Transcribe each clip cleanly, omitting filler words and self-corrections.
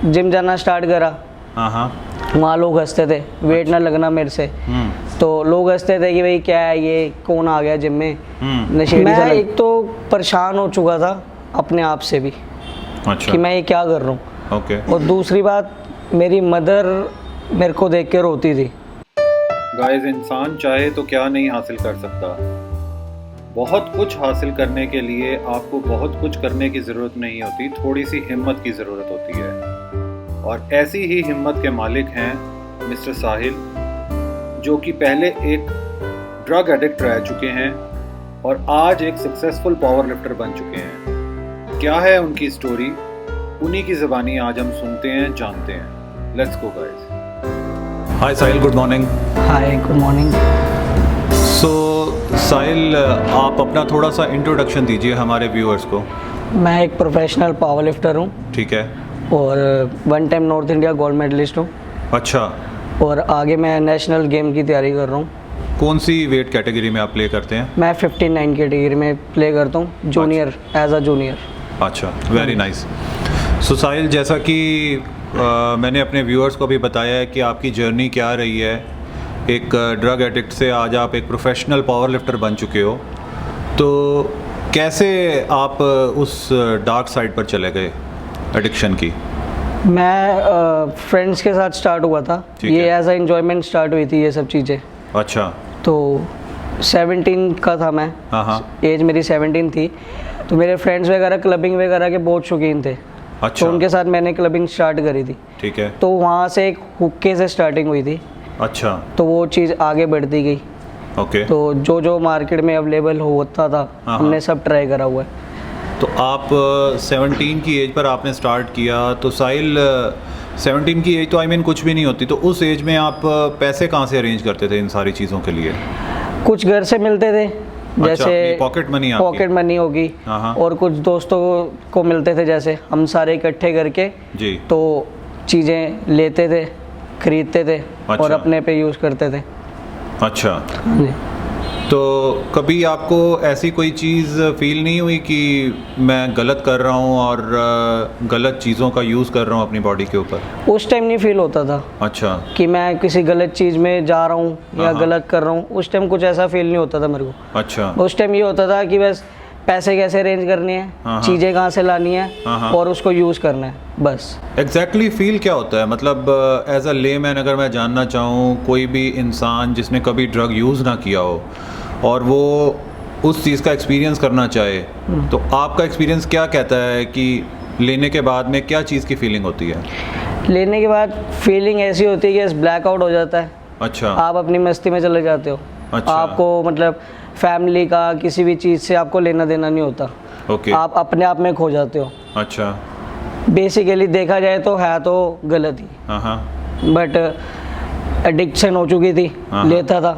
Gym जाना start करा। हाँ हाँ। वहाँ लोग हंसते थे, वेट ना लगना मेरे से। तो लोग हंसते थे कि भाई क्या है ये, कौन आ गया जिम में, नशेड़ी। मैं एक तो परेशान हो चुका था अपने आप से भी। अच्छा। कि मैं ये क्या कर रहा हूँ। ओके। और दूसरी बात, मेरी मदर मेरे को देख के रोती थी। गाइस, इंसान चाहे तो क्या नहीं हासिल कर सकता। बहुत कुछ हासिल करने के लिए आपको बहुत कुछ करने की ज़रूरत नहीं होती, थोड़ी सी हिम्मत की ज़रूरत होती है। और ऐसी ही हिम्मत के मालिक हैं मिस्टर साहिल, जो कि पहले एक ड्रग एडिक्ट रह चुके हैं और आज एक सक्सेसफुल पावर लिफ्टर बन चुके हैं। क्या है उनकी स्टोरी, उन्हीं की ज़बानी आज हम सुनते हैं, जानते हैं। Let's go guys. Hi Sahil, good morning. Hi, good morning. So Sahil, आप अपना थोड़ा सा इंट्रोडक्शन दीजिए हमारे व्यूअर्स को। मैं एक प्रोफेशनल पावर लिफ्टर हूँ ठीक है। और 1 time north India gold medallist हूँ। अच्छा। और आगे मैं नेशनल गेम की तैयारी कर रहा हूँ। कौन सी वेट कैटेगरी में आप प्ले करते हैं? मैं 59 कैटेगरी में प्ले करता हूँ, जूनियर, एज अ जूनियर। अच्छा, वेरी नाइस। सो साहिल, जैसा कि मैंने अपने व्यूअर्स को भी बताया है कि आपकी जर्नी क्या रही है, एक ड्रग एडिक्ट से आज आप एक प्रोफेशनल पावर लिफ्टर बन चुके हो, तो कैसे आप उस डार्क साइड पर चले गए एडिक्शन की? मैं फ्रेंड्स के साथ स्टार्ट हुआ था, ये एज अ एंजॉयमेंट स्टार्ट हुई थी ये सब चीज़ें। अच्छा। तो 17 का था मैं। हाँ। एज मेरी 17 थी। तो मेरे फ्रेंड्स वगैरह क्लबिंग वगैरह के बहुत शौकीन थे। अच्छा। तो उनके साथ मैंने क्लबिंग स्टार्ट करी थी। ठीक है। तो वहाँ से एक हुक्के से स्टार्टिंग हुई थी। अच्छा। तो वो चीज़ आगे बढ़ती गई। ओके। तो जो जो मार्केट में अवेलेबल होता था हमने सब ट्राई करा हुआ है। तो आप 17 की एज पर आपने स्टार्ट किया, तो साहिल 17 की एज तो आई मीन कुछ भी नहीं होती, तो उस एज में आप पैसे कहाँ से अरेंज करते थे इन सारी चीज़ों के लिए? कुछ घर से मिलते थे, जैसे पॉकेट मनी होगी, और कुछ दोस्तों को मिलते थे, जैसे हम सारे इकट्ठे करके जी तो चीज़ें लेते थे, खरीदते थे। अच्छा। और अपने पे यूज़ करते थे। अच्छा। जी। तो कभी आपको ऐसी कोई चीज़ फील नहीं हुई कि मैं गलत कर रहा हूँ और गलत चीज़ों का यूज़ कर रहा हूँ अपनी बॉडी के ऊपर? उस टाइम नहीं फील होता था। अच्छा। कि मैं किसी गलत चीज़ में जा रहा हूँ या गलत कर रहा हूँ, उस टाइम कुछ ऐसा फील नहीं होता था मेरे को। अच्छा। उस टाइम ये होता था कि बस पैसे कैसे अरेंज करने हैं, चीज़ें कहाँ से लानी है और उसको यूज़ करना है, बस। एग्जैक्टली फील क्या होता है, मतलब एज अ लेमैन अगर मैं जानना चाहूँ, कोई भी इंसान जिसने कभी ड्रग यूज़ ना किया हो और वो उस चीज़ का एक्सपीरियंस करना चाहे, तो आपका एक्सपीरियंस क्या कहता है कि लेने के बाद में क्या चीज़ की फीलिंग होती है? लेने के बाद फीलिंग ऐसी होती है कि ब्लैकआउट हो जाता है। अच्छा। आप अपनी मस्ती में चले जाते हो। अच्छा। आपको मतलब फैमिली का किसी भी चीज़ से आपको लेना देना नहीं होता। ओके। आप अपने आप में खो जाते हो। अच्छा। बेसिकली देखा जाए तो है तो गलत ही, बट एडिक्शन हो चुकी थी, लेता था,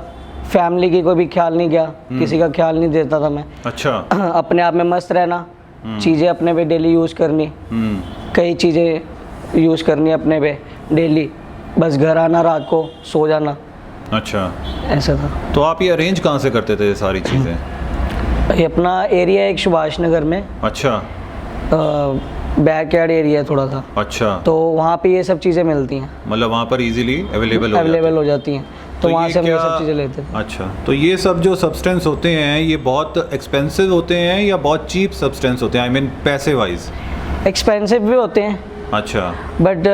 फैमिली की कोई भी ख्याल नहीं किया, किसी का ख्याल नहीं देता था मैं। अच्छा। अपने आप में मस्त रहना, चीज़ें अपने पे डेली यूज़ करनी, कई चीज़ें यूज़ करनी अपने पे डेली, बस घर आना, रात को सो जाना। अच्छा। ऐसा था। तो आप ये अरेंज कहाँ से करते थे ये सारी चीज़ें? ये अपना एरिया एक सुभाष नगर में। अच्छा। बैकयार्ड एरिया थोड़ा सा। अच्छा। तो वहाँ पे ये सब चीज़ें मिलती हैं, मतलब वहाँ पर इजीली अवेलेबल हो जाती हैं। तो वहाँ से हम ये सब चीज़ें लेते थे। अच्छा। तो ये सब जो सब्सटेंस होते हैं, ये बहुत एक्सपेंसिव होते हैं या बहुत चीप सब्सटेंस होते हैं, आई मीन पैसे वाइज? एक्सपेंसिव भी होते हैं। अच्छा। बट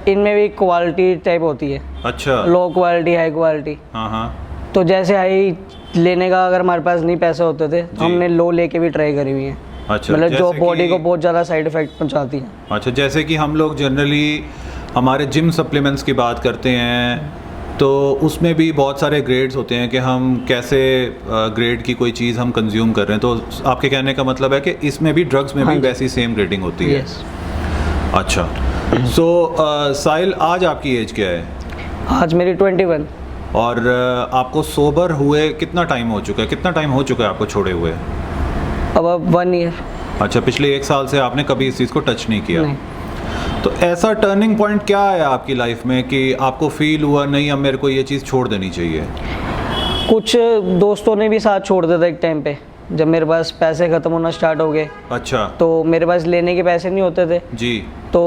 इनमें भी क्वालिटी टाइप होती है। अच्छा। Low quality, high quality. हाँ। तो जैसे हाई लेने का अगर हमारे पास नहीं पैसे होते थे, हमने लो लेके भी ट्राई करी हुई है। अच्छा। मतलब जो बॉडी को बहुत ज़्यादा साइड इफेक्ट पहुंचाती है। अच्छा, जैसे कि हम लोग जनरली हमारे जिम सप्लीमेंट्स की बात करते हैं, तो उसमें भी बहुत सारे ग्रेड्स होते हैं कि हम कैसे ग्रेड की कोई चीज़ हम कंज्यूम कर रहे हैं। तो आपके कहने का मतलब है कि इसमें भी ड्रग्स में भी वैसी सेम ग्रेडिंग होती है? अच्छा। सो साहिल, आज आपकी एज क्या है? आज मेरी 21। और आपको सोबर हुए कितना टाइम हो चुका है, कितना टाइम हो चुका है आपको छोड़े हुए? अब 1 ईयर। अच्छा, पिछले 1 साल से आपने कभी इस चीज़ को टच नहीं किया? नहीं। तो ऐसा टर्निंग पॉइंट क्या आया आपकी लाइफ में कि आपको फील हुआ नहीं अब मेरे को ये चीज़ छोड़ देनी चाहिए? कुछ दोस्तों ने भी साथ छोड़ दिया था एक टाइम पे। जब मेरे पास पैसे ख़त्म होना स्टार्ट हो गए, अच्छा तो मेरे पास लेने के पैसे नहीं होते थे, जी। तो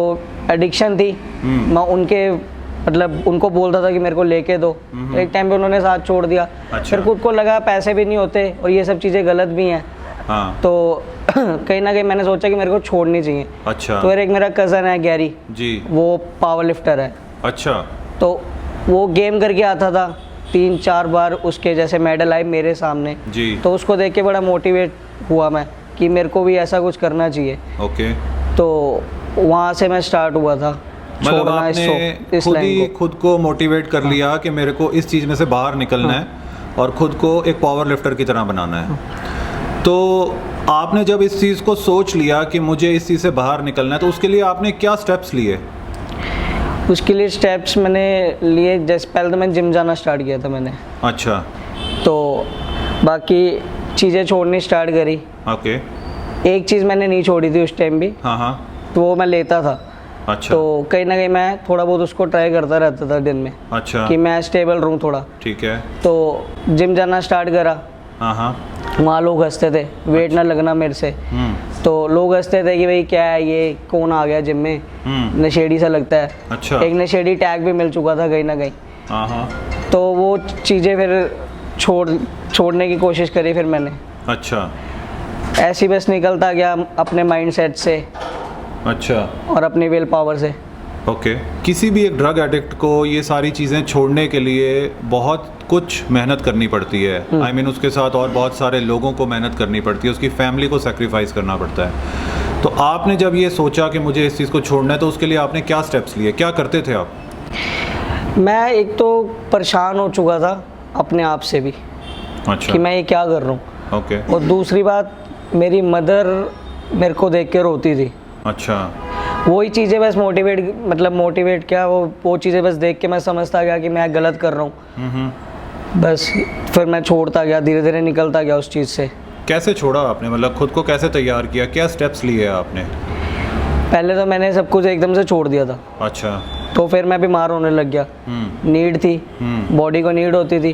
एडिक्शन थी। मैं उनके मतलब उनको बोलता था कि मेरे को लेके दो, एक टाइम पे उन्होंने साथ छोड़ दिया। अच्छा। फिर खुद को लगा पैसे भी नहीं होते और ये सब चीज़ें गलत भी हैं, हाँ तो कहीं ना कहीं मैंने सोचा कि मेरे को छोड़नी चाहिए। अच्छा तो फिर एक मेरा कज़न है गैरी, जी। वो पावर लिफ्टर है, अच्छा तो वो गेम करके आता था 3-4 बार, उसके जैसे मेडल आए मेरे सामने, जी। तो उसको देख के बड़ा मोटिवेट हुआ मैं कि मेरे को भी ऐसा कुछ करना चाहिए। ओके, तो वहाँ से मैं स्टार्ट हुआ था मतलब छोड़ना आपने इस खुद लाइन ही को। खुद को मोटिवेट कर लिया कि मेरे को इस चीज़ में से बाहर निकलना है और खुद को एक पावर लिफ्टर की तरह बनाना है। तो आपने जब इस चीज़ को सोच लिया कि मुझे इस चीज़ से बाहर निकलना है, तो उसके लिए आपने क्या स्टेप्स लिए? उसके लिए स्टेप्स मैंने लिए, जैसे पहले तो मैं जिम जाना स्टार्ट किया था मैंने, अच्छा, तो बाकी चीज़ें छोड़नी स्टार्ट करी। ओके, एक चीज़ मैंने नहीं छोड़ी थी उस टाइम भी, हाँ हाँ, तो वो मैं लेता था। अच्छा, तो कहीं ना कहीं मैं थोड़ा बहुत उसको ट्राई करता रहता था दिन में, अच्छा, कि मैं स्टेबल रहूँ थोड़ा। ठीक है, तो जिम जाना स्टार्ट करा, हाँ हाँ, वहाँ लोग हंसते थे, वेट ना लगना मेरे से, तो लोग हंसते थे कि भाई क्या है ये, कौन आ गया जिम में, नशेड़ी सा लगता है। अच्छा, एक नशेड़ी टैग भी मिल चुका था कहीं ना कहीं, हाँ हाँ, तो वो चीज़ें फिर छोड़ने की कोशिश करी फिर मैंने। अच्छा, ऐसी बस निकलता गया अपने माइंड सेट से अच्छा, और अपनी विल पावर से। ओके। किसी भी एक ड्रग एडिक्ट को ये सारी चीज़ें छोड़ने के लिए बहुत कुछ मेहनत करनी पड़ती है। आई मीन उसके साथ और बहुत सारे लोगों को मेहनत करनी पड़ती है, उसकी फैमिली को सेक्रीफाइस करना पड़ता है। तो आपने जब ये सोचा कि मुझे इस चीज़ को छोड़ना है, तो उसके लिए आपने क्या स्टेप्स लिए, क्या करते थे आप? मैं एक तो परेशान हो चुका था अपने आप से भी, अच्छा, कि मैं ये क्या कर रहा हूँ, ओके, और दूसरी बात मेरी मदर मेरे को देख के रोती थी। अच्छा, वही चीज़ें बस मोटिवेट क्या, वो चीज़ें बस देख के मैं समझता गया कि मैं गलत कर रहा हूँ। बस फिर मैं छोड़ता गया, धीरे धीरे निकलता गया उस चीज़ से। कैसे छोड़ा आपने, मतलब खुद को कैसे तैयार किया, क्या स्टेप्स लिए आपने? पहले तो मैंने सब कुछ एकदम से छोड़ दिया था, अच्छा, तो फिर मैं बीमार होने लग गया। नीड थी, बॉडी को नीड होती थी,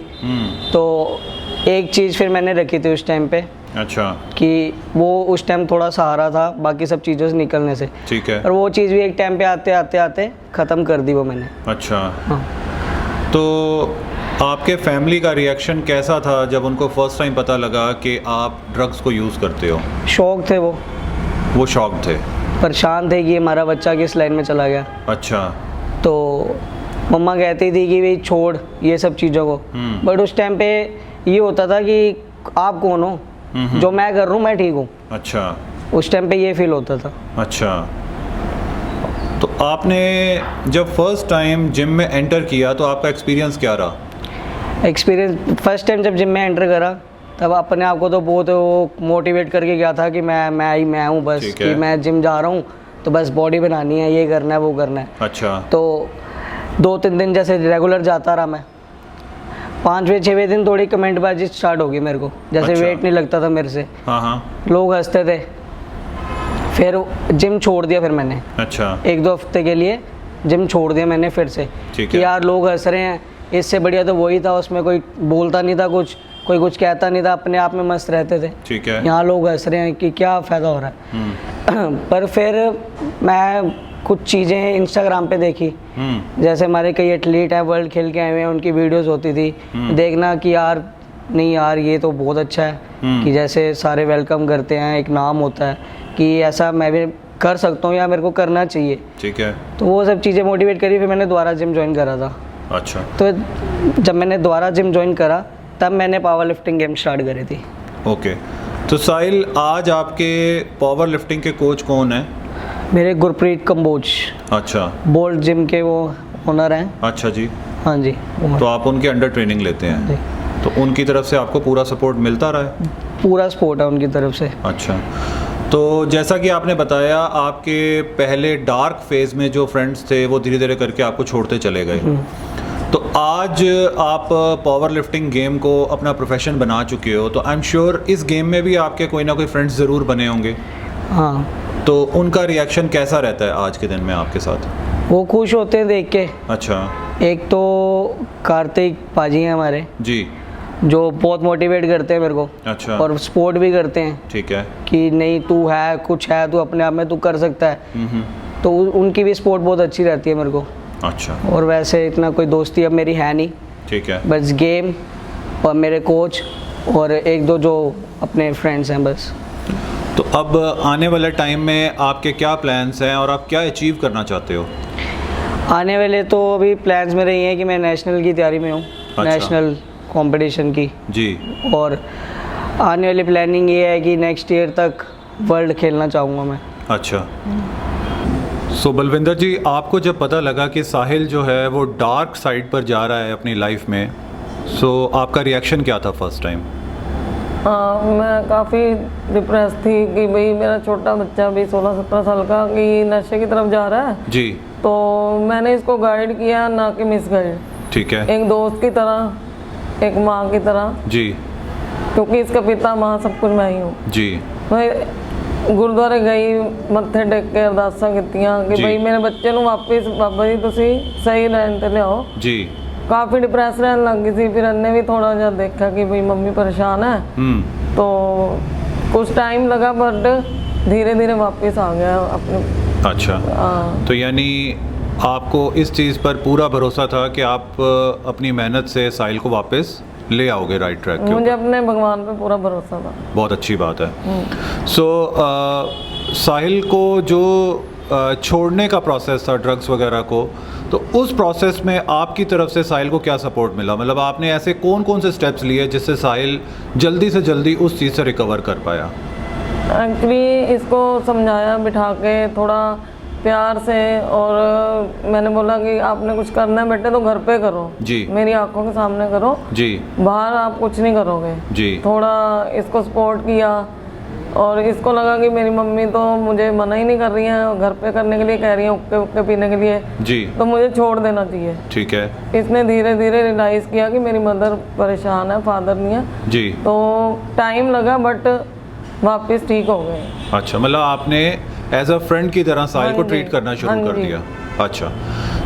तो एक चीज़ फिर मैंने रखी थी उस टाइम पे, अच्छा, कि वो उस टाइम थोड़ा सहारा था बाकी सब चीज़ों से निकलने से, ठीक है, और वो चीज़ भी एक टाइम पे आते आते आते ख़त्म कर दी वो मैंने। अच्छा। हाँ। तो आपके फैमिली का रिएक्शन कैसा था जब उनको फर्स्ट टाइम पता लगा कि आप ड्रग्स को यूज़ करते हो? शौक थे वो शॉक थे? परेशान थे कि हमारा बच्चा किस लाइन में चला गया। अच्छा, तो मम्मा कहती थी कि भाई छोड़ ये सब चीज़ों को, बट उस टाइम पे ये होता था कि आप कौन हो, जो मैं कर रहा हूँ मैं ठीक हूँ। अच्छा, उस टाइम पे ये फील होता था। अच्छा। तो आपने जब फर्स्ट टाइम जिम में एंटर किया तो आपका एक्सपीरियंस क्या रहा? एक्सपीरियंस फर्स्ट टाइम जब जिम में एंटर करा, तब अपने आप को तो बहुत वो मोटिवेट करके गया था कि मैं हूँ बस, ठीक कि है। मैं जिम जा रहा हूँ तो बस बॉडी बनानी है, ये करना है वो करना है। अच्छा, तो 2-3 दिन जैसे रेगुलर जाता रहा मैं, 5वें-6वें दिन थोड़ी कमेंटबाजी स्टार्ट होगी मेरे को, जैसे अच्छा। वेट नहीं लगता था मेरे से, हाँ हाँ, लोग हंसते थे। फिर जिम छोड़ दिया फिर मैंने, अच्छा, 1-2 हफ्ते के लिए जिम छोड़ दिया मैंने फिर से, ठीक कि है। यार लोग हंस रहे हैं, इससे बढ़िया तो वही था, उसमें कोई बोलता नहीं था कुछ, कोई कुछ कहता नहीं था, अपने आप में मस्त रहते थे। ठीक है। यहाँ लोग हंस रहे हैं कि क्या फ़ायदा हो रहा है। पर फिर मैं कुछ चीज़ें इंस्टाग्राम पे देखी, जैसे हमारे कई एथलीट हैं वर्ल्ड खेल के आए हुए हैं, उनकी वीडियोस होती थी, देखना कि यार नहीं यार ये तो बहुत अच्छा है, कि जैसे सारे वेलकम करते हैं, एक नाम होता है कि ऐसा मैं भी कर सकता हूँ या मेरे को करना चाहिए। ठीक है, तो वो सब चीज़ें मोटिवेट करी, फिर मैंने दोबारा जिम ज्वाइन करा था। अच्छा, तो जब मैंने दोबारा जिम ज्वाइन करा तब मैंने पावर लिफ्टिंग गेम स्टार्ट करी थी। ओके। तो साहिल, आज आपके पावर लिफ्टिंग के कोच कौन हैं? मेरे गुरप्रीत कंबोज, अच्छा, बोल्ट जिम के वो ओनर हैं। अच्छा जी। हाँ जी, तो आप उनके अंडर ट्रेनिंग लेते हैं? जी। तो उनकी तरफ से आपको पूरा सपोर्ट मिलता रहा है? पूरा सपोर्ट है उनकी तरफ से। अच्छा। तो जैसा कि आपने बताया, आपके पहले डार्क फेज में जो फ्रेंड्स थे वो धीरे धीरे करके आपको छोड़ते चले गए। तो आज आप पावर लिफ्टिंग गेम को अपना प्रोफेशन बना चुके हो, तो आई एम श्योर इस गेम में भी आपके कोई ना कोई फ्रेंड्स ज़रूर बने होंगे। हाँ, तो उनका रिएक्शन कैसा रहता है आज के दिन में आपके साथ? वो खुश होते हैं देख के। अच्छा, एक तो कार्तिक पाजी हैं हमारे, जी, जो बहुत मोटिवेट करते हैं मेरे को, अच्छा। और सपोर्ट भी करते हैं ठीक है। कि नहीं तू है, कुछ है, तू अपने आप में तू कर सकता है। तो उनकी भी सपोर्ट बहुत अच्छी रहती है मेरे को। अच्छा। और वैसे इतना कोई दोस्ती अब मेरी है नहीं, ठीक है। बस गेम और मेरे कोच और एक दो जो अपने फ्रेंड्स हैं बस। तो अब आने वाले टाइम में आपके क्या प्लान्स हैं और आप क्या अचीव करना चाहते हो? आने वाले तो अभी प्लान्स मेरे ये हैं कि मैं नेशनल की तैयारी में हूँ, अच्छा। नेशनल कंपटीशन की। जी। और आने वाली प्लानिंग ये है कि नेक्स्ट ईयर तक वर्ल्ड खेलना चाहूँगा मैं। अच्छा। सो बलविंदर जी, आपको जब पता लगा कि साहिल जो है वो डार्क साइड पर जा रहा है अपनी लाइफ में, सो आपका रिएक्शन क्या था फर्स्ट टाइम? हाँ, मैं काफ़ी डिप्रेस थी कि भाई मेरा छोटा बच्चा भी 16-17 साल का कि नशे की तरफ जा रहा है। जी। तो मैंने इसको गाइड किया, ना कि मिस गाइड, ठीक है। एक दोस्त की तरह, एक माँ की तरह, जी। क्योंकि इसका पिता माँ सब कुछ मैं ही हूँ। जी। मैं गुरुद्वारे गई, मत्थे टेक के अरदासा कीतियां कि जी। भाई मेरे बच्चे ਨੂੰ वापस बाबा जी तुसी सही लाइन ते लियाओ। जी। काफ़ी डिप्रेस रहने लग गई थी। फिर अन्ने भी थोड़ा जा देखा कि भाई मम्मी परेशान है, तो कुछ टाइम लगा बट धीरे धीरे वापस आ गया अपने। अच्छा। तो यानी आपको इस चीज़ पर पूरा भरोसा था कि आप अपनी मेहनत से साहिल को वापस ले आओगे राइट ट्रैक के मुझे ऊपर? अपने भगवान पे पूरा भरोसा था। बहुत अच्छी बात है। सो साहिल को जो छोड़ने का प्रोसेस था ड्रग्स वगैरह को, तो उस प्रोसेस में आपकी तरफ से साहिल को क्या सपोर्ट मिला? मतलब आपने ऐसे कौन कौन से स्टेप्स लिए जिससे साहिल जल्दी से जल्दी उस चीज़ से रिकवर कर पाया? एक्चुअली इसको समझाया बिठा के थोड़ा प्यार से, और मैंने बोला कि आपने कुछ करना है बेटे तो घर पे करो, जी। मेरी आंखों के सामने करो, जी। बाहर आप कुछ नहीं करोगे। जी। थोड़ा इसको सपोर्ट किया, और इसको लगा कि मेरी मम्मी तो मुझे मना ही नहीं कर रही है, घर पे करने के लिए कह रही है, उक्के उक्के पीने के लिए, जी। तो मुझे छोड़ देना चाहिए। ठीक है। इसने धीरे धीरे रियलाइज़ किया कि मेरी मदर परेशान है, फादर नहीं है। जी। तो टाइम लगा बट वापस ठीक हो गए। अच्छा, मतलब आपने एज अ फ्रेंड की तरह साहिल को हाँ जी, ट्रीट करना शुरू हाँ कर जी। दिया। अच्छा।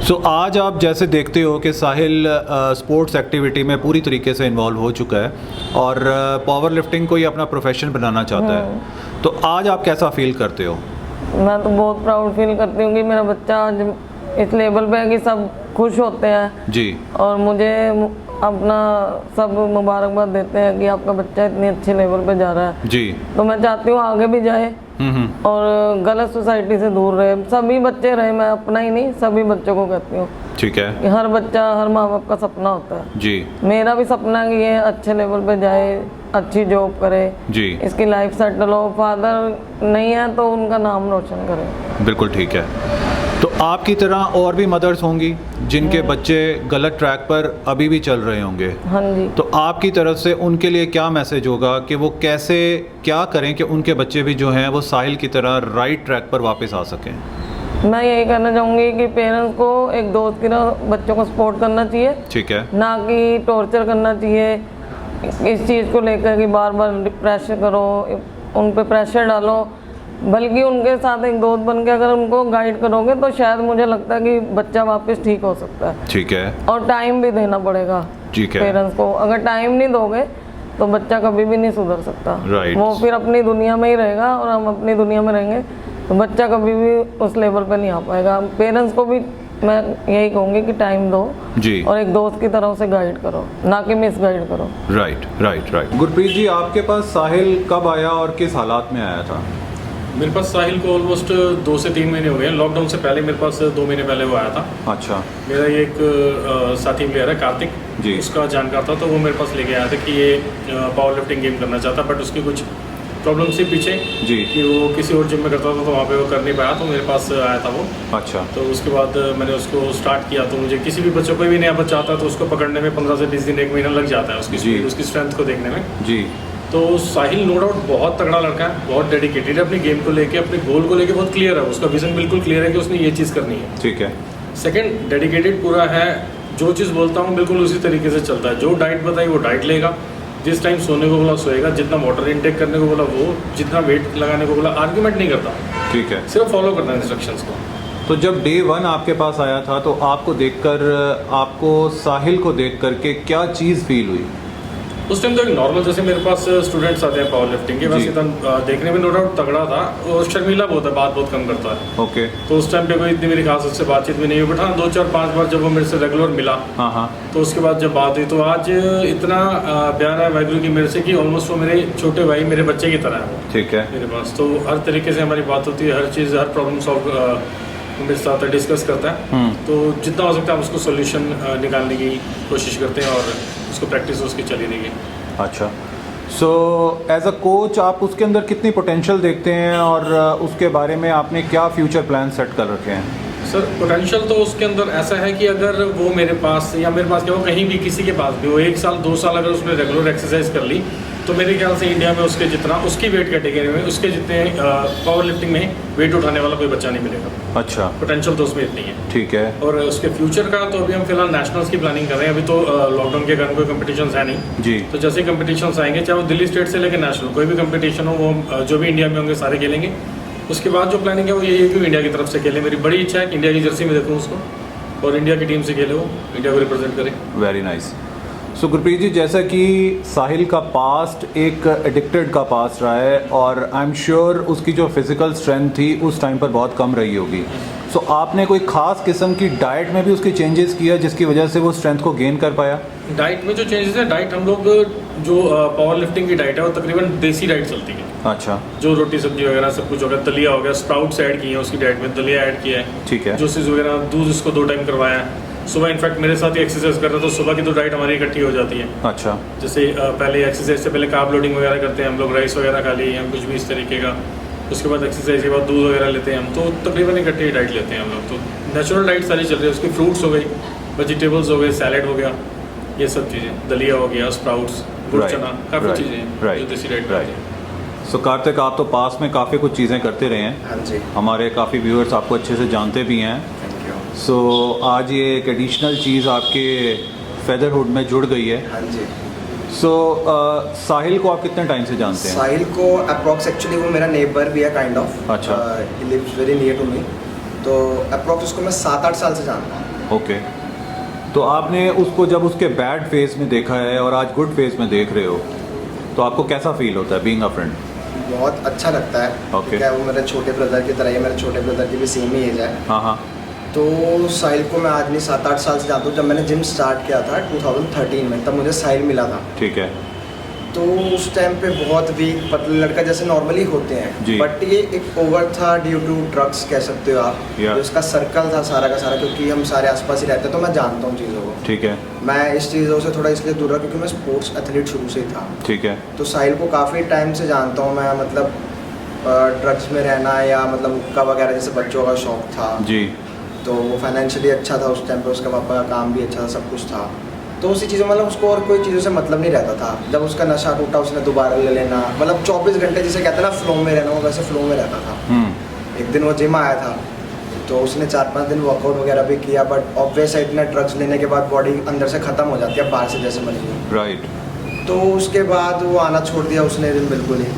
सो आज आप जैसे देखते हो कि साहिल स्पोर्ट्स एक्टिविटी में पूरी तरीके से इन्वॉल्व हो चुका है और पावर लिफ्टिंग को ही अपना प्रोफेशन बनाना चाहता है, तो आज आप कैसा फील करते हो? मैं तो बहुत प्राउड फील करती हूँ कि मेरा बच्चा आज इस लेवल पे है कि सब खुश होते हैं जी। और मुझे अपना सब मुबारकबाद देते हैं कि आपका बच्चा इतने अच्छे लेवल पे जा रहा है। जी। तो मैं चाहती हूँ आगे भी जाए और गलत सोसाइटी से दूर रहे, सभी बच्चे रहे, मैं अपना ही नहीं सभी बच्चों को कहती हूँ ठीक है। कि हर बच्चा, हर माँ बाप का सपना होता है। जी। मेरा भी सपना है कि ये अच्छे लेवल पे जाए, अच्छी जॉब करे, जी। इसकी लाइफ सेटल हो, फादर नहीं है तो उनका नाम रोशन करे। बिल्कुल ठीक है। तो आपकी तरह और भी मदर्स होंगी जिनके बच्चे गलत ट्रैक पर अभी भी चल रहे होंगे, हाँ जी। तो आपकी तरफ से उनके लिए क्या मैसेज होगा कि वो कैसे क्या करें कि उनके बच्चे भी जो हैं वो साहिल की तरह राइट ट्रैक पर वापस आ सकें? मैं यही कहना चाहूँगी कि पेरेंट्स को एक दोस्त की तरह बच्चों को सपोर्ट करना चाहिए, ठीक है। ना कि टॉर्चर करना चाहिए इस चीज़ को लेकर कि बार बार प्रेशर करो, उन पे प्रेशर डालो, बल्कि उनके साथ एक दोस्त बन के अगर उनको गाइड करोगे तो शायद मुझे लगता है कि बच्चा वापस ठीक हो सकता है। ठीक है। और टाइम भी देना पड़ेगा ठीक है। पेरेंट्स को, अगर टाइम नहीं दोगे तो बच्चा कभी भी नहीं सुधर सकता। Right. वो फिर अपनी दुनिया में ही रहेगा और हम अपनी दुनिया में रहेंगे, तो बच्चा कभी भी उस लेवल पे नहीं आ पाएगा। पेरेंट्स को भी मैं यही कहूँगी कि टाइम दो जी। और एक दोस्त की तरह उसे गाइड करो, ना कि मिस गाइड करो। Right right right. Gurpreet ji, आपके पास साहिल कब आया और किस हालात में आया था? मेरे पास साहिल को ऑलमोस्ट 2 से 3 महीने हो गए हैं। लॉकडाउन से पहले मेरे पास 2 महीने पहले वो आया था। अच्छा। मेरा ये एक साथी प्लेयर है कार्तिक जी। उसका जानकार था, तो वो मेरे पास लेके आया था कि ये पावर लिफ्टिंग गेम करना चाहता, बट उसकी कुछ प्रॉब्लम थी पीछे जी। कि वो किसी और जिम में करता था तो वहाँ पे वो कर नहीं पाया, तो मेरे पास आया था वो। अच्छा। तो उसके बाद मैंने उसको स्टार्ट किया। तो मुझे किसी भी बच्चों, कोई भी नया बच्चा आता है तो उसको पकड़ने में 15 से 20 दिन 1 महीना लग जाता है, उसकी जी। speed, उसकी स्ट्रेंथ को देखने में। जी। तो साहिल नो डाउट बहुत तगड़ा लड़का है, बहुत डेडिकेटेड है, अपनी गेम को लेके, अपने गोल को लेके बहुत क्लियर है, उसका विजन बिल्कुल क्लियर है कि उसने ये चीज़ करनी है। ठीक है। सेकंड, डेडिकेटेड पूरा है, जो चीज़ बोलता हूँ बिल्कुल उसी तरीके से चलता है। जो डाइट बताई वो डाइट लेगा, जिस टाइम सोने को बोला सोएगा, जितना वाटर इनटेक करने को बोला वो, जितना वेट लगाने को बोला, आर्ग्यूमेंट नहीं करता, ठीक है। सिर्फ फॉलो करता है इंस्ट्रक्शंस को। तो जब डे 1 आपके पास आया था तो आपको देखकर, आपको साहिल को देख कर के क्या चीज़ फील हुई? उस टाइम तो एक नॉर्मल, जैसे मेरे पास स्टूडेंट्स आते हैं पावर लिफ्टिंग के, जी। वैसे देखने में नो डाउट तगड़ा था और शर्मीला बहुत है, बात बहुत कम करता है। ओके। तो उस टाइम पे कोई इतनी मेरी खास उससे बातचीत भी नहीं हुई, बट हाँ 2-4-5 बार जब वो मेरे से रेगुलर मिला, हाँ हाँ। तो उसके बाद जब बात हुई तो आज इतना प्यार है वाहिगुरु की मेरे से कि ऑलमोस्ट वो मेरे छोटे भाई, मेरे बच्चे की तरह है वो ठीक है। मेरे पास। तो हर तरीके से हमारी बात होती है, हर चीज़, हर प्रॉब्लम सॉल्व मेरे साथ डिस्कस करता है। तो जितना हो सकता है हम उसको सोल्यूशन निकालने की कोशिश करते हैं और उसको प्रैक्टिस उसकी चली रहेगी। अच्छा, सो एज अ कोच आप उसके अंदर कितनी पोटेंशियल देखते हैं और उसके बारे में आपने क्या फ्यूचर प्लान सेट कर रखे हैं? सर पोटेंशियल तो उसके अंदर ऐसा है कि अगर वो मेरे पास या मेरे पास क्या, वो कहीं भी किसी के पास भी वो 1 साल 2 साल अगर उसने रेगुलर एक्सरसाइज कर ली, तो मेरे ख्याल से इंडिया में उसके जितना, उसकी वेट कैटेगरी में उसके जितने पावर लिफ्टिंग में वेट उठाने वाला कोई बच्चा नहीं मिलेगा। अच्छा, पोटेंशियल तो उसमें इतनी है। ठीक है। और उसके फ्यूचर का तो अभी हम फिलहाल नेशनल्स की प्लानिंग कर रहे हैं। अभी तो लॉकडाउन के कारण कोई कंपटीशन है नहीं जी। तो जैसे कंपटीशन आएंगे, चाहे वो दिल्ली स्टेट से लेकर नेशनल कोई भी कंपटीशन हो, वो जो भी इंडिया में होंगे सारे खेलेंगे। उसके बाद जो प्लानिंग है वो यही है कि इंडिया की तरफ से खेले। मेरी बड़ी इच्छा है कि इंडिया की जर्सी में देखूँ उसको और इंडिया की टीम से खेले, वो इंडिया को रिप्रेजेंट करे। Very nice. So Gurpreet ji, जैसा कि साहिल का पास्ट एक एडिक्टेड का पास्ट रहा है और आई एम श्योर उसकी जो फिजिकल स्ट्रेंथ थी उस टाइम पर बहुत कम रही होगी। सो आपने कोई ख़ास किस्म की डाइट में भी उसकी चेंजेस किया जिसकी वजह से वो स्ट्रेंथ को गेन कर पाया? डाइट में जो चेंजेस है, डाइट हम लोग जो पावर लिफ्टिंग की डाइट है वो तकरीबन देसी डाइट चलती है। अच्छा, जो रोटी सब्जी वगैरह सब कुछ हो गया, दलिया हो गया, स्प्राउट्स ऐड किए हैं उसकी डाइट में, दलिया ऐड किया है, ठीक है। जूसेस वगैरह, दूध इसको 2 टाइम करवाया है। सुबह इनफैक्ट मेरे साथ ही एक्सरसाइज कर रहा था तो सुबह की तो डाइट हमारी इकट्ठी हो जाती है। अच्छा, जैसे पहले एक्सरसाइज से पहले कार्ब लोडिंग वगैरह करते हैं हम लोग, राइस वगैरह खा लिए या कुछ भी इस तरीके का। उसके बाद एक्सरसाइज के बाद दूध वगैरह लेते हैं हम, तो तकरीबन इकट्ठी डाइट लेते हैं हम लोग। तो नेचुरल डाइट सारी चल रही है उसकी, फ्रूट्स हो गई, वेजिटेबल्स हो गए, सैलेड हो गया, ये सब चीज़ें, दलिया हो गया, स्प्राउट्स, गुड़ Right, चना, काफ़ी right, चीज़ें हैं जो देसी डाइट right. सो कार्तिक, आप तो पास में काफ़ी कुछ चीज़ें करते रहे हैं। हाँ जी, हमारे काफ़ी व्यूअर्स आपको अच्छे से जानते भी हैं। Thank you. सो आज ये एक एडिशनल चीज़ आपके फेदरहुड में जुड़ गई है। हाँ जी, सो साहिल को आप कितने टाइम से जानते हैं? साहिल को अप्रॉक्स एक्चुअली वो मेरा नेबर भी है काइंड ऑफ। अच्छा। He lives very near to me, तो अप्रॉक्स उसको मैं 7-8 साल से जानता हूँ। ओके। तो आपने उसको जब उसके बैड फेज में देखा है और आज गुड फेज में देख रहे हो, तो आपको कैसा फील होता है बीइंग अ फ्रेंड? बहुत अच्छा लगता है। Okay. क्या वो मेरे छोटे ब्रदर की तरह है, मेरे छोटे ब्रदर की भी सेम ही एज है। हाँ हाँ, तो साहिल को मैं आज नहीं 7-8 साल से जानता हूँ। जब मैंने जिम स्टार्ट किया था 2013 में, तब मुझे साहिल मिला था। ठीक है। तो उस टाइम पे बहुत वीक पतले लड़का जैसे नॉर्मली होते जी। हैं, बट ये एक ओवर था ड्यू टू ड्रग्स कह सकते हो आप। Yeah. तो इसका सर्कल था सारा का सारा, क्योंकि हम सारे आसपास ही रहते हैं तो मैं जानता हूँ चीज़ों को। ठीक है। मैं इस चीज़ों से थोड़ा इसलिए दूर रहा क्योंकि मैं स्पोर्ट्स एथलीट शुरू से ही था। ठीक है। तो साहिल को काफ़ी टाइम से जानता हूँ मैं, मतलब ड्रग्स में रहना या मतलब हुक्का वगैरह जैसे बच्चों का शौक था। जी। तो वो फाइनेंशियली अच्छा था उस टाइम पे, उसका पापा का काम भी अच्छा था, सब कुछ था। तो उसी चीज़ों मतलब उसको और कोई चीज़ों से मतलब नहीं रहता था। जब उसका नशा टूटा उसने दोबारा ले लेना, मतलब 24 घंटे जिसे कहते हैं ना फ्लो में रहना, वो वैसे फ्लो में रहता था। एक दिन वो जिम आया था तो उसने 4-5 दिन वर्कआउट वगैरह भी किया, बट ऑब्वियस है इतना ड्रग्स लेने के बाद बॉडी अंदर से ख़त्म हो जाती है, बाहर से जैसे मर्जी। राइट। तो उसके बाद वो आना छोड़ दिया उसने दिन बिल्कुल ही।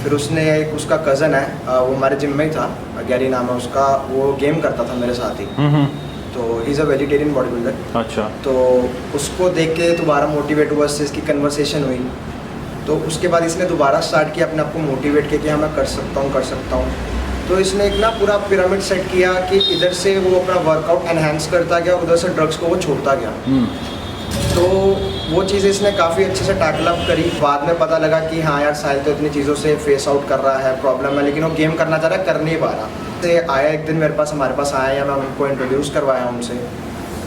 फिर उसने एक उसका कज़न है, वो हमारे जिम में ही था, गैरी नाम है उसका, वो गेम करता था मेरे साथ ही। तो he is a vegetarian body builder. अच्छा। तो उसको देख के दोबारा मोटिवेट हुआ, इससे इसकी कन्वर्सेशन हुई। तो उसके बाद इसने दोबारा स्टार्ट किया अपने आप को मोटिवेट किया कि हाँ मैं कर सकता हूँ। तो इसने एक ना पूरा पिरामिड सेट किया कि इधर से वो अपना वर्कआउट एनहांस करता गया और उधर से ड्रग्स को वो छोड़ता गया। तो वो चीज़ इसने काफ़ी अच्छे से टैकल अप करी। बाद में पता लगा कि हाँ यार साहिल तो इतनी चीज़ों से फेस आउट कर रहा है, प्रॉब्लम है, लेकिन वो गेम करना चाह रहा है, कर नहीं पा रहा। से आया एक दिन मेरे पास, हमारे पास आया या मैं उनको इंट्रोड्यूस करवाया उनसे।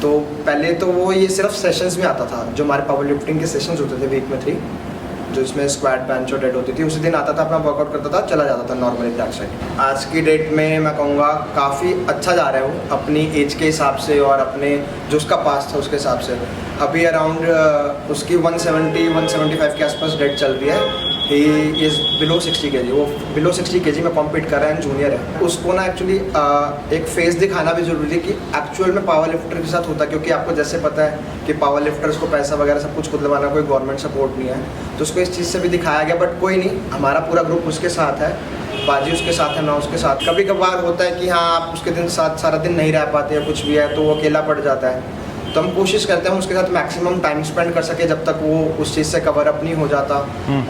तो पहले तो वो ये सिर्फ सेशंस में आता था, जो हमारे पावर लिफ्टिंग के सेशंस होते थे वीक में 3, जो इसमें स्क्वाट बेंच और डेड होती थी, उसी दिन आता था, अपना वर्कआउट करता था, चला जाता था नॉर्मली बैक साइड। आज की डेट में मैं कहूँगा काफ़ी अच्छा जा रहा है वो अपनी एज के हिसाब से और अपने जो उसका पास था उसके हिसाब से। अभी अराउंड उसकी 170-175 के आसपास डेट चल रही है। ही इज़ बिलो 60 kg, वो बिलो 60 kg में कॉम्पीट कर रहा है, जूनियर है। उसको ना एक्चुअली एक फेस दिखाना भी ज़रूरी है कि एक्चुअल में पावर लिफ्टर के साथ होता है, क्योंकि आपको जैसे पता है कि पावर लिफ्टर्स को पैसा वगैरह सब कुछ खुद लगाना, कोई गवर्नमेंट सपोर्ट नहीं है। तो उसको इस चीज़ से भी दिखाया गया, बट कोई नहीं, हमारा पूरा ग्रुप उसके साथ है, बाजी उसके साथ है, मैं उसके साथ। कभी कभार होता है कि हाँ आप उसके दिन साथ सारा दिन नहीं रह पाते या कुछ भी है तो वो अकेला पड़ जाता है, तो हम कोशिश करते हैं हम उसके साथ मैक्सिमम टाइम स्पेंड कर सके जब तक वो उस चीज़ से कवर अप नहीं हो जाता,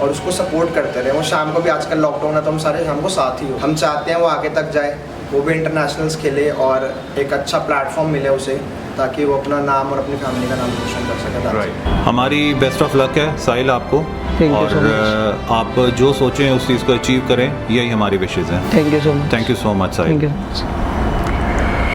और उसको सपोर्ट करते रहे। वो शाम को भी, आजकल लॉकडाउन है तो हम सारे शाम को साथ ही हो। हम चाहते हैं वो आगे तक जाए, वो भी इंटरनेशनल्स खेले और एक अच्छा प्लेटफॉर्म मिले उसे, ताकि वो अपना नाम और अपनी फैमिली का नाम रोशन कर सके। राइट, हमारी बेस्ट ऑफ लक है साहिल आपको, Thank you और so much. आप जो सोचें उस चीज़ को अचीव करें, यही हमारी विशेज़ हैं। Thank you so much. Thank you so much Sahil. Thank you.